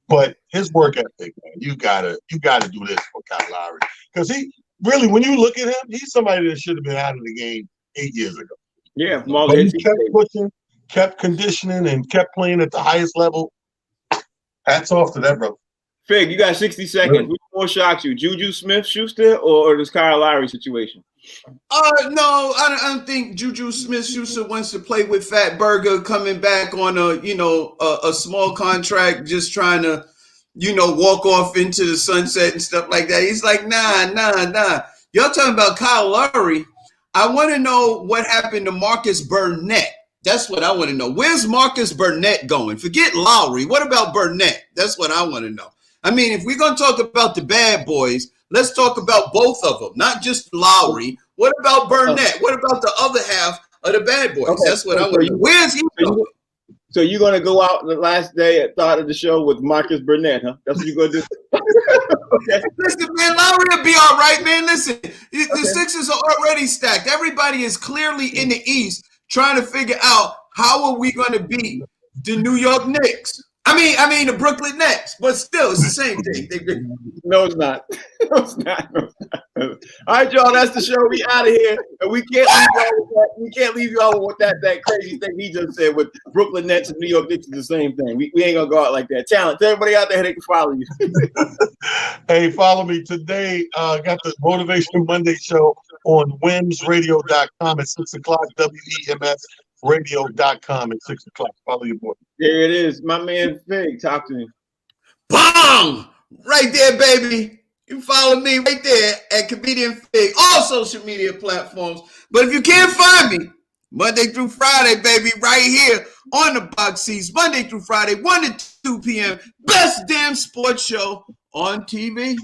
But his work ethic, man, you gotta do this for Kyle Lowry. Because he really, when you look at him, he's somebody that should have been out of the game 8 years ago. Yeah, but he kept pushing, kept conditioning, and kept playing at the highest level. Hats off to that, brother. Fig, you got 60 seconds. Which more shocks you, Juju Smith-Schuster or this Kyle Lowry situation? No, I don't think Juju Smith-Schuster wants to play with Fat Burger coming back on a small contract, just trying to, walk off into the sunset and stuff like that. He's like, nah. Y'all talking about Kyle Lowry. I want to know what happened to Marcus Burnett. That's what I want to know. Where's Marcus Burnett going? Forget Lowry. What about Burnett? That's what I want to know. I mean, if we're going to talk about the bad boys, let's talk about both of them, not just Lowry. What about Burnett? What about the other half of the bad boys? Okay. That's what I want to know. Where's he going? So you're going to go out the last day at the start of the show with Marcus Burnett, huh? That's what you're going to do? Okay. Listen, man, Lowry will be all right, man. Listen, the Sixers are already stacked. Everybody is clearly in the East trying to figure out how are we going to beat the New York Knicks. I mean the Brooklyn Nets, but still, it's the same thing. No, it's not. No, it's not. All right, y'all, that's the show. We out of here, and we can't leave y'all with that crazy thing he just said with Brooklyn Nets and New York Knicks is the same thing. We ain't gonna go out like that. Talent, tell everybody out there they can follow you. Hey, follow me today. Got the Motivation Monday show on WIMSradio.com at 6 o'clock. WEMSradio.com at 6 o'clock. Follow your boy. There it is, my man Fig. Talk to me. Bang! Right there, baby. You follow me right there at Comedian Fig, all social media platforms. But if you can't find me, Monday through Friday, baby, right here on the box seats, Monday through Friday, 1 to 2 p.m. Best damn sports show on TV.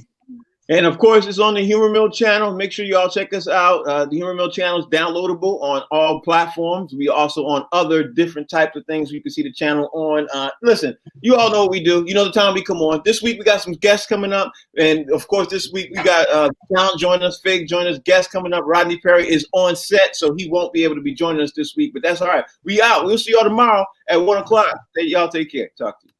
And of course, it's on the Humor Mill channel. Make sure y'all check us out. The Humor Mill channel is downloadable on all platforms. We also on other different types of things. You can see the channel on. Listen, you all know what we do. You know the time we come on. This week we got some guests coming up, and of course this week we got Talent join us, Fig join us, guests coming up. Rodney Perry is on set, so he won't be able to be joining us this week, but that's all right. We out. We'll see y'all tomorrow at 1 o'clock. Y'all take care. Talk to you.